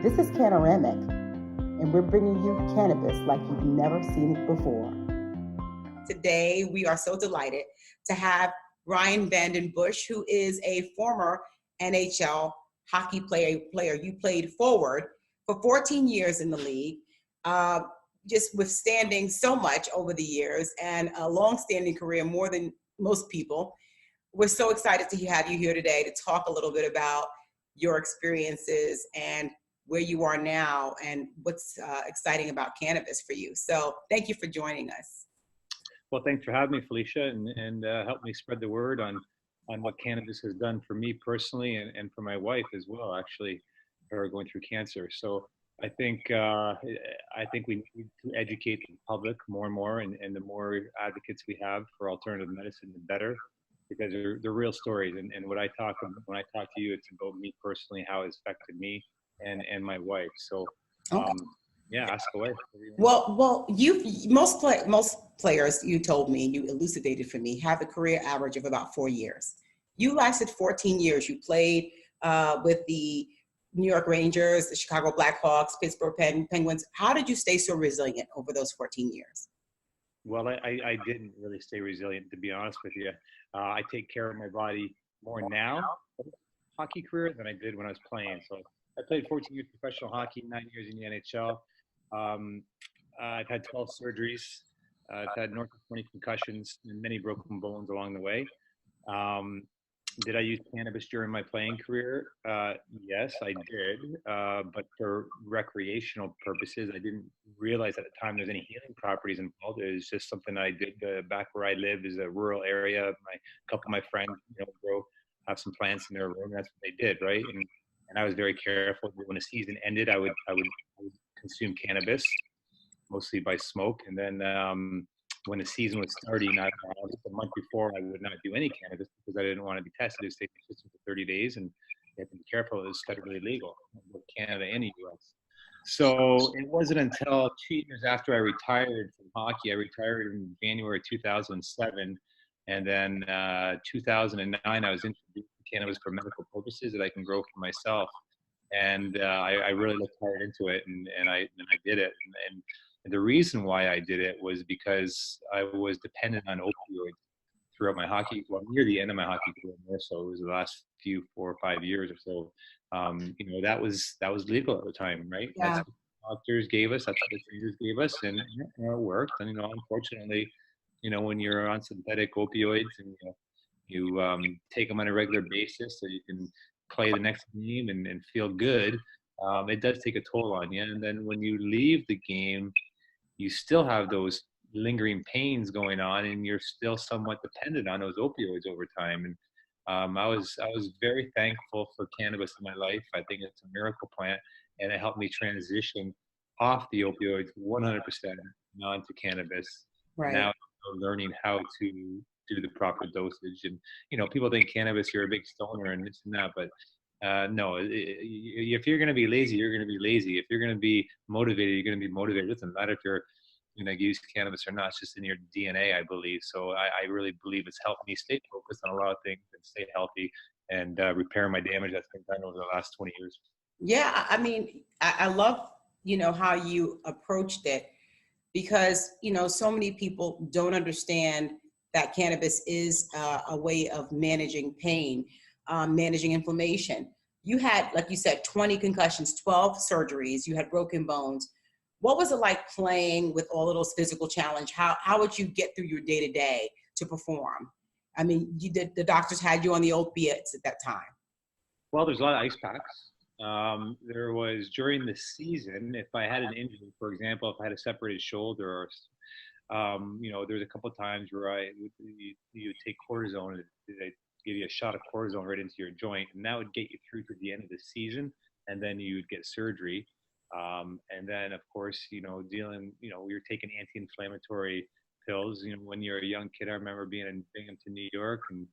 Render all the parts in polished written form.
This is Cannaramic, and we're bringing you cannabis like you've never seen it before. Today, we are so delighted to have Ryan Vanden Bush, who is a former NHL hockey player. You played forward for 14 years in the league, just withstanding so much over the years and a long-standing career, more than most people. We're so excited to have you here today to talk a little bit about your experiences and where you are now and what's exciting about cannabis for you. So thank you for joining us. Well, thanks for having me, Felicia, and help me spread the word on what cannabis has done for me personally and for my wife as well, actually, who are going through cancer. So I think we need to educate the public more and more, and the more advocates we have for alternative medicine, the better, because they're real stories. And when I talk to you, it's about me personally, how it's affected me and my wife. So. Okay. Yeah, ask away. Well, most players, you told me, you elucidated for me, have a career average of about 4 years. You lasted 14 years. You played with the New York Rangers, the Chicago Blackhawks, Pittsburgh Penguins. How did you stay so resilient over those 14 years? Well, I didn't really stay resilient, to be honest with you. I take care of my body more now, hockey career, than I did when I was playing. So I played 14 years professional hockey, 9 years in the NHL. I've had 12 surgeries. I've had north of 20 concussions and many broken bones along the way. Did I use cannabis during my playing career? Yes, I did, but for recreational purposes. I didn't realize at the time there's any healing properties involved. It was just something I did back where I live, is a rural area. A couple of my friends, have some plants in their room. That's what they did, right? And I was very careful. When the season ended, I would consume cannabis, mostly by smoke. And then when the season was starting, a month before, I would not do any cannabis because I didn't want to be tested. It was taking system for 30 days, and you have to be careful. It was federally legal in both Canada and the U.S. So it wasn't until 2 years after I retired from hockey. I retired in January 2007, and then 2009, I was introduced to cannabis for medical purposes that I can grow for myself. And I really looked hard into it, and I did it. And the reason why I did it was because I was dependent on opioids throughout my hockey, well, near the end of my hockey career, more so. It was the last 4 or 5 years or so. That was legal at the time, right? Yeah. That's what the doctors gave us. That's what the trainers gave us, and it worked. And unfortunately, when you're on synthetic opioids and you take them on a regular basis so you can play the next game and feel good, it does take a toll on you. And then when you leave the game, you still have those lingering pains going on, and you're still somewhat dependent on those opioids over time. And I was very thankful for cannabis in my life. I think it's a miracle plant, and it helped me transition off the opioids 100% onto cannabis. Right. Now I'm learning how to do the proper dosage. And people think cannabis, you're a big stoner and this and that, but no, if you're going to be lazy, you're going to be lazy. If you're going to be motivated, you're going to be motivated. It doesn't matter if you're use cannabis or not. It's just in your DNA, I believe. So I really believe it's helped me stay focused on a lot of things and stay healthy and repair my damage that's been done over the last 20 years. Yeah, I mean, I love how you approached it, because so many people don't understand that cannabis is a way of managing pain, managing inflammation. You had, like you said, 20 concussions, 12 surgeries, you had broken bones. What was it like playing with all of those physical challenges? How would you get through your day-to-day to perform? I mean, the doctors had you on the opiates at that time. Well, there's a lot of ice packs. There was, during the season, if I had an injury, for example, if I had a separated shoulder, or there's a couple of times where you take cortisone, and they give you a shot of cortisone right into your joint, and that would get you through to the end of the season, and then you'd get surgery. And then, of course, we were taking anti-inflammatory pills. When you're a young kid, I remember being in Binghamton, New York, and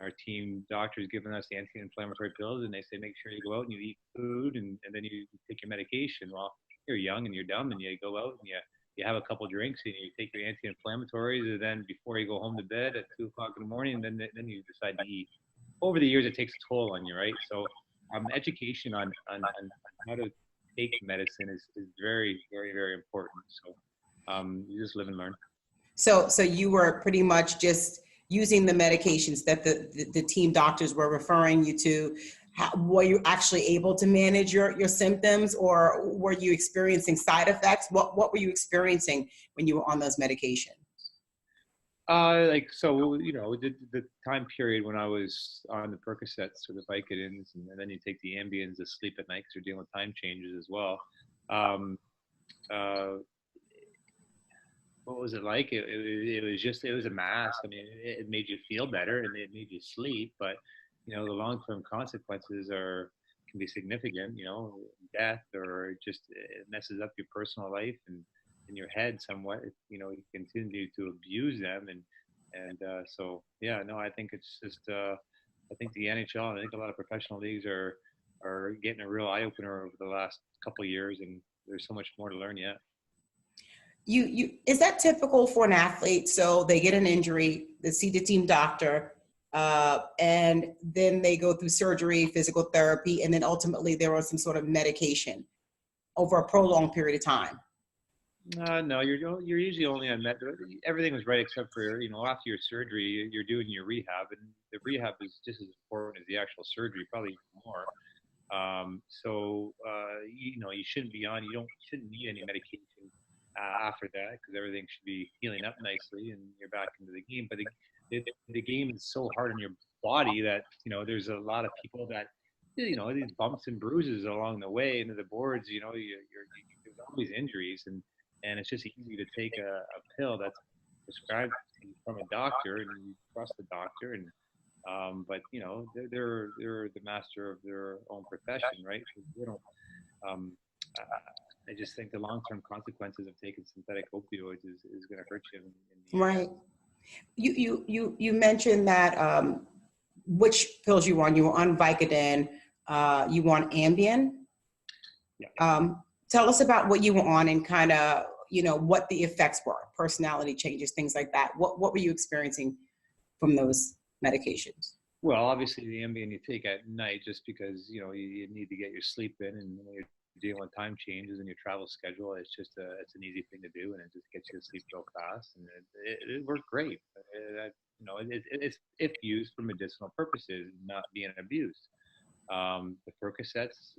our team doctors giving us the anti-inflammatory pills, and they say, make sure you go out and you eat food, and then you take your medication. Well, you're young and you're dumb, and you go out and you have a couple drinks and you take your anti-inflammatories, and then before you go home to bed at 2 o'clock in the morning, then you decide to eat. Over the years, it takes a toll on you, right? So education on how to take medicine is very, very, very important. So you just live and learn. So you were pretty much just using the medications that the team doctors were referring you to. Were you actually able to manage your symptoms, or were you experiencing side effects? What were you experiencing when you were on those medications? Like, so, the time period when I was on the Percocets or the Vicodins, and then you take the Ambiens to sleep at night because you're dealing with time changes as well. Um, uh, what was it like? It was just, it was a mask. I mean, it made you feel better and it made you sleep, but the long-term consequences can be significant, death, or just it messes up your personal life and in your head somewhat. You continue to abuse them, so yeah, no, I think it's just, I think the NHL, and I think a lot of professional leagues are getting a real eye opener over the last couple of years, and there's so much more to learn yet. You is that typical for an athlete? So they get an injury, they see the team doctor, and then they go through surgery, physical therapy, and then ultimately there was some sort of medication over a prolonged period of time. No, you're usually only on med. Everything was right except for after your surgery, you're doing your rehab, and the rehab is just as important as the actual surgery, probably more. So you shouldn't be on. Shouldn't need any medication after that, because everything should be healing up nicely and you're back into the game. But the game is so hard on your body that there's a lot of people that these bumps and bruises along the way into the boards. There's always injuries, and it's just easy to take a pill that's prescribed from a doctor, and you trust the doctor, and but they're the master of their own profession, right? They don't. Um, I just think the long-term consequences of taking synthetic opioids is going to hurt you in the Right. You mentioned that which pills you were on. You were on Vicodin. You were on Ambien. Yeah. Tell us about what you were on and kind of what the effects were, personality changes, things like that. What were you experiencing from those medications? Well, obviously the Ambien you take at night, just because you need to get your sleep in, and when you're dealing with time changes in your travel schedule, it's an easy thing to do, and it just gets you to sleep real fast, and it worked great. It's if used for medicinal purposes, not being abused. The Percocets,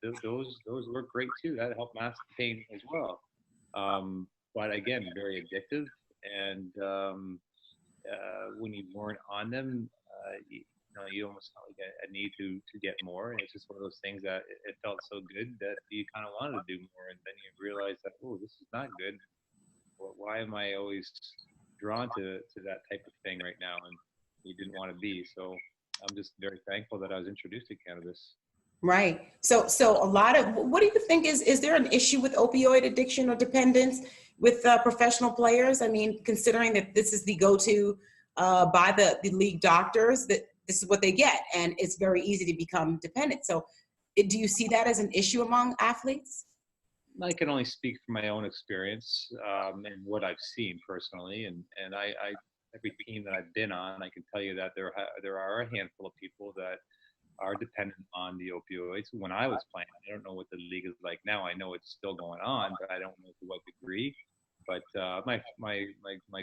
those work great too. That helped mask the pain as well. But again, very addictive, and when you weren't on them, you almost felt like a need to get more. And it's just one of those things that it felt so good that you kind of wanted to do more, and then you realize that, oh, this is not good. Why am I always drawn to that type of thing right now? And you didn't want to be. So I'm just very thankful that I was introduced to cannabis. Right. So a lot of, what do you think is there an issue with opioid addiction or dependence with professional players? I mean, considering that this is the go-to by the league doctors, that this is what they get, and it's very easy to become dependent. So do you see that as an issue among athletes? I can only speak from my own experience, and what I've seen personally, and I every team that I've been on, I can tell you that there are a handful of people that are dependent on the opioids. When I was playing, I don't know what the league is like now. I know it's still going on, but I don't know to what degree. But my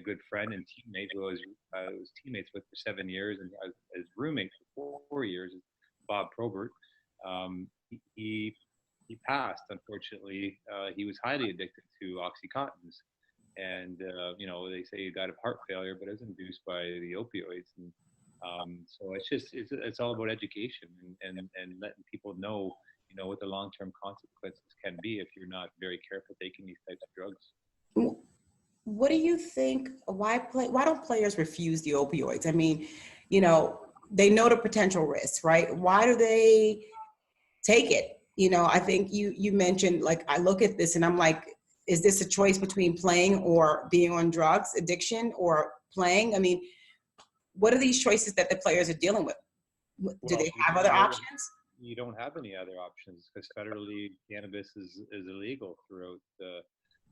good friend and teammate, who I was teammates with for 7 years, and as roommate for 4 years, Bob Probert, he passed. Unfortunately, he was highly addicted to oxycontins, and they say he died of heart failure, but it was induced by the opioids. And so it's all about education, and letting people know what the long-term consequences can be if you're not very careful taking these types of drugs. What do you think? Why don't players refuse the opioids? I mean, they know the potential risks, right? Why do they take it? I think you mentioned, like, I look at this and I'm like, is this a choice between playing or being on drugs, addiction, or playing? I mean, what are these choices that the players are dealing with? Do they have other options? You don't have any other options, because federally cannabis is illegal throughout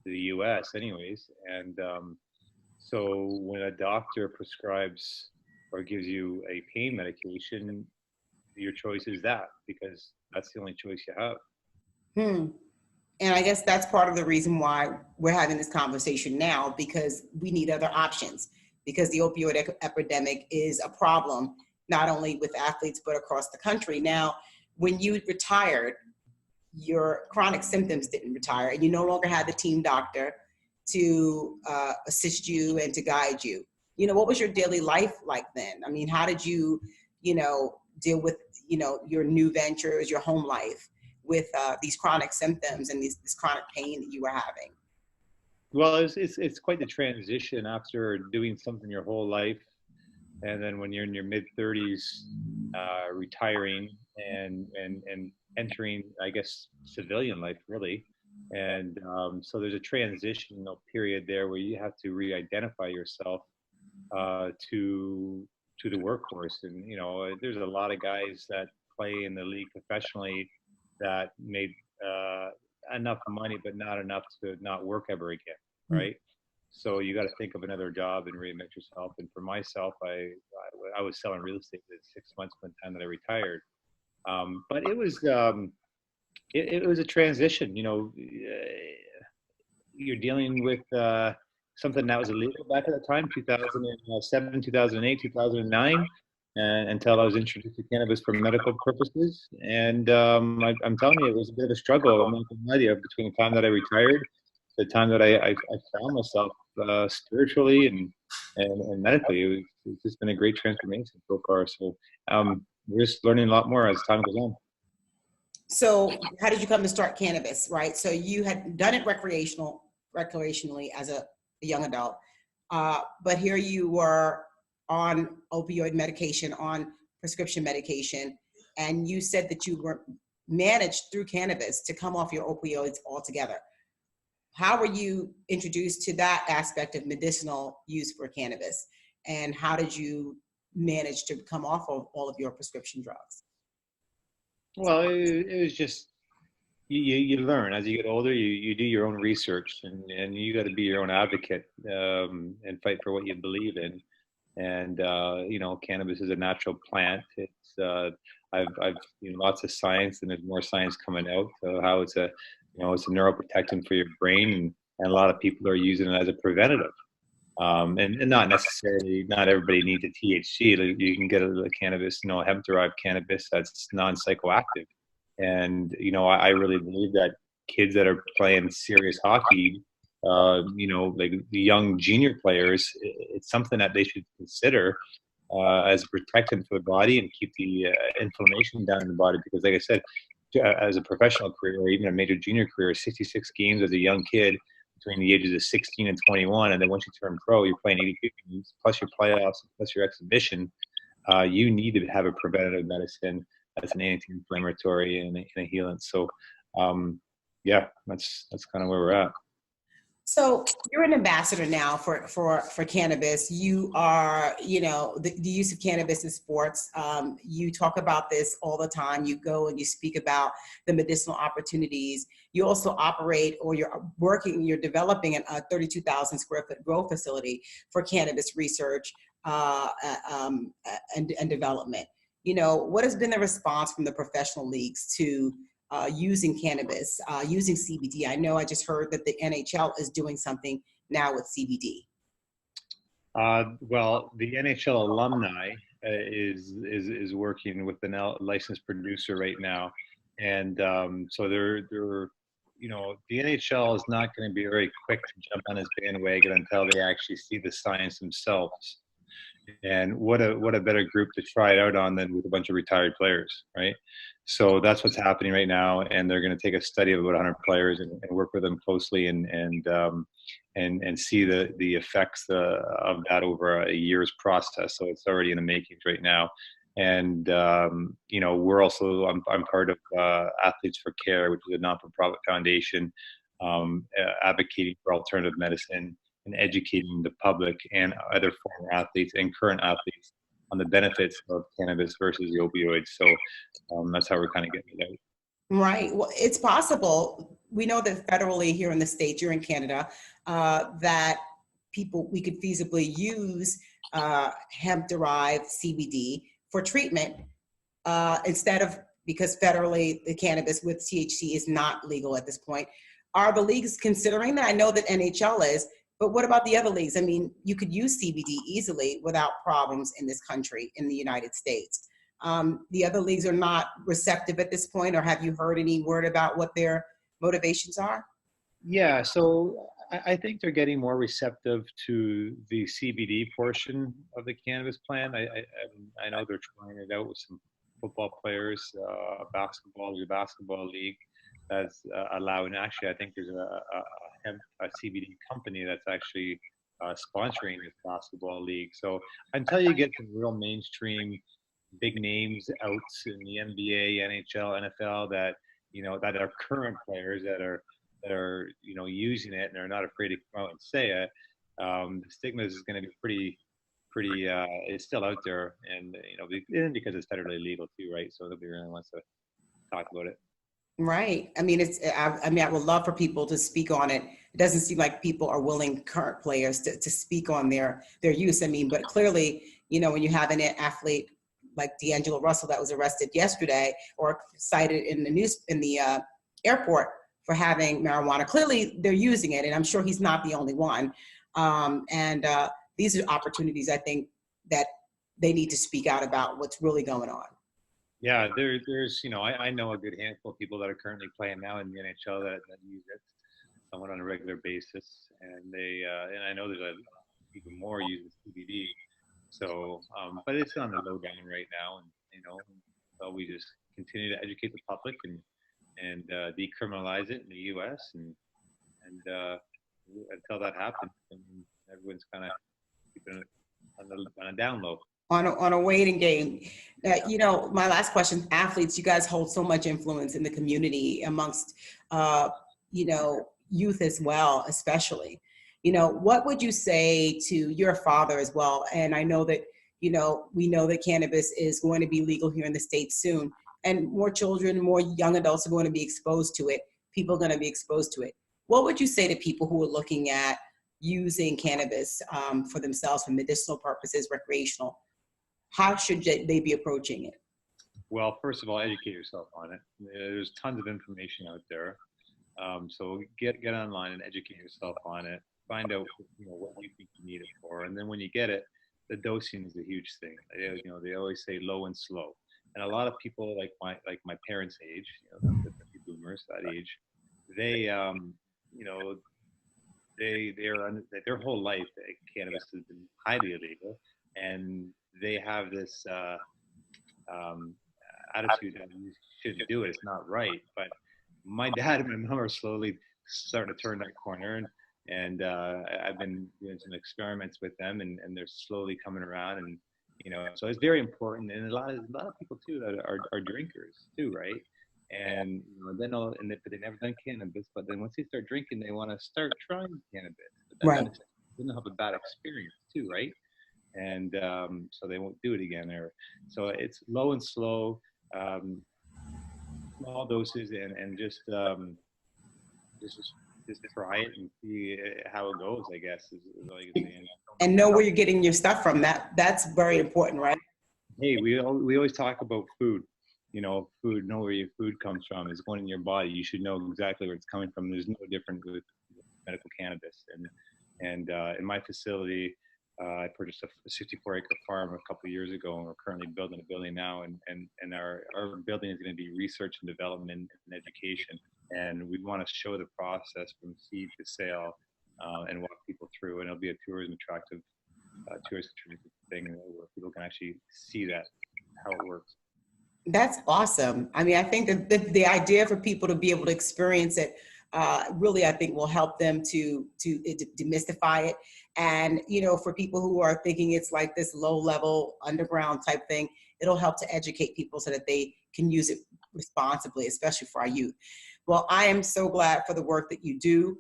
the U.S. anyways. And so when a doctor prescribes or gives you a pain medication, your choice is that, because that's the only choice you have. Hmm. And I guess that's part of the reason why we're having this conversation now, because we need other options, because the opioid epidemic is a problem, not only with athletes, but across the country. Now, when you retired, your chronic symptoms didn't retire, and you no longer had the team doctor to assist you and to guide you. You know, what was your daily life like then? I mean, how did you, deal with, your new ventures, your home life with these chronic symptoms and this chronic pain that you were having? Well, it's quite the transition after doing something your whole life, and then when you're in your mid 30s, retiring and entering, I guess, civilian life really. And so there's a transitional period there where you have to re-identify yourself to the workforce. And there's a lot of guys that play in the league professionally that made enough money, but not enough to not work ever again, right? So you got to think of another job and reinvent yourself. And for myself, I was selling real estate for 6 months from the time that I retired. But it was a transition. You're dealing with something that was illegal back at the time, 2007, 2008, 2009, until I was introduced to cannabis for medical purposes. And I'm telling you, it was a bit of a struggle. I'm not going to lie to you, between the time that I retired, the time that I found myself spiritually and medically. It's just been a great transformation so far. So we're just learning a lot more as time goes on. So how did you come to start cannabis, right? So you had done it recreationally as a young adult, but here you were on opioid medication, on prescription medication, and you said that you were managed through cannabis to come off your opioids altogether. How were you introduced to that aspect of medicinal use for cannabis, and how did you manage to come off of all of your prescription drugs? Well, it was just you learn as you get older. You do your own research, and you got to be your own advocate, and fight for what you believe in. And cannabis is a natural plant. I've seen lots of science, and there's more science coming out. So how it's a neuroprotectant for your brain, and a lot of people are using it as a preventative. And not necessarily, not everybody needs a THC. You can get a cannabis, hemp-derived cannabis that's non-psychoactive. And I really believe that kids that are playing serious hockey, like the young junior players, it's something that they should consider as a protectant for the body and keep the inflammation down in the body. Because, like I said, as a professional career or even a major junior career, 66 games as a young kid between the ages of 16 and 21, and then once you turn pro, you're playing 82 games plus your playoffs plus your exhibition. You need to have a preventative medicine as an anti-inflammatory and a healant. So, yeah, that's kind of where we're at. So you're an ambassador now for cannabis. You are, the use of cannabis in sports. You talk about this all the time. You go and you speak about the medicinal opportunities. You also operate, or you're developing a 32,000 square foot grow facility for cannabis research and development. What has been the response from the professional leagues to using cannabis, using CBD? I know I just heard that the NHL is doing something now with CBD. Well, the NHL alumni is working with the licensed producer right now, and so they're the NHL is not going to be very quick to jump on this bandwagon until they actually see the science themselves. And what a better group to try it out on than with a bunch of retired players, right? So that's what's happening right now, and they're going to take a study of about 100 players and work with them closely and see the effects of that over a year's process. So it's already in the makings right now, and we're also I'm part of Athletes for Care, which is a non-for-profit foundation advocating for alternative medicine and educating the public and other former athletes and current athletes on the benefits of cannabis versus the opioids. So that's how we're kind of getting it out. Right. Well, it's possible. We know that federally here in the States, you're in Canada, that we could feasibly use hemp-derived CBD for treatment instead of, because federally the cannabis with THC is not legal at this point. Are the leagues considering that? I know that NHL is, but what about the other leagues? I mean, you could use CBD easily without problems in this country, in the United States. The other leagues are not receptive at this point, or have you heard any word about what their motivations are? Yeah, so I think they're getting more receptive to the CBD portion of the cannabis plan. I know they're trying it out with some football players, there's a basketball league that's allowing. Actually, I think there's a CBD company that's actually sponsoring this basketball league. So until you get some real mainstream big names out in the NBA, NHL, NFL that that are current players that are using it and are not afraid to come out and say it, the stigma is going to be pretty it's still out there, and because it's federally legal too, right? So nobody really wants to talk about it. Right. I mean, I would love for people to speak on it. It doesn't seem like people are willing, current players, to speak on their use. I mean, but clearly, when you have an athlete like D'Angelo Russell that was arrested yesterday or cited in the airport for having marijuana, clearly they're using it, and I'm sure he's not the only one. These are opportunities, I think, that they need to speak out about what's really going on. Yeah, there's I know a good handful of people that are currently playing now in the NHL that use it somewhat on a regular basis, and and I know there's even more using CBD. So, but it's on the lowdown right now, and so we just continue to educate the public and decriminalize it in the U.S. and until that happens, and everyone's kind of keeping it on a down low. On a waiting game. My last question, athletes, you guys hold so much influence in the community amongst, youth as well, especially. What would you say to your father as well? And I know that, we know that cannabis is going to be legal here in the States soon, and more children, more young adults are going to be exposed to it. People are going to be exposed to it. What would you say to people who are looking at using cannabis for themselves, for medicinal purposes, recreational? How should they be approaching it? Well, first of all, educate yourself on it. There's tons of information out there. So get online and educate yourself on it. Find out what you think you need it for, and then when you get it, the dosing is a huge thing. They always say low and slow, and a lot of people like my parents' age, the boomers that age, they're their whole life cannabis has been highly illegal, and they have this attitude that you shouldn't do it. It's not right. But my dad and my mom are slowly starting to turn that corner, and I've been doing some experiments with them, and they're slowly coming around, and so it's very important. And a lot of people too that are drinkers too, right? And but they never done cannabis, but then once they start drinking, they want to start trying cannabis. But right. Then they'll have a bad experience too, right? And so they won't do it again. So it's low and slow, small doses, and just try it and see how it goes, I guess, is all you can say. And know where you're getting your stuff from. That's very important, right? Hey, we always talk about food. Food, know where your food comes from. It's going in your body. You should know exactly where it's coming from. There's no difference with medical cannabis. And in my facility, I purchased a 64-acre farm a couple of years ago, and we're currently building a building now. And our building is going to be research and development and education. And we want to show the process from seed to sale and walk people through. And it'll be a tourism attractive thing where people can actually see that, how it works. That's awesome. I mean, I think that the idea for people to be able to experience it really, I think, will help them to demystify it. And, for people who are thinking it's like this low level underground type thing, it'll help to educate people so that they can use it responsibly, especially for our youth. Well, I am so glad for the work that you do.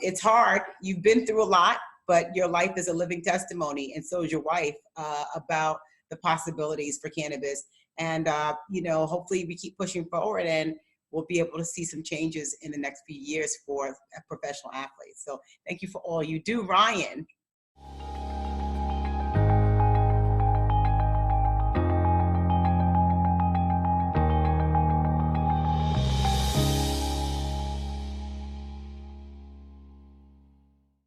It's hard. You've been through a lot, but your life is a living testimony, and so is your wife, about the possibilities for cannabis. And, hopefully we keep pushing forward, and we'll be able to see some changes in the next few years for professional athletes. So thank you for all you do, Ryan.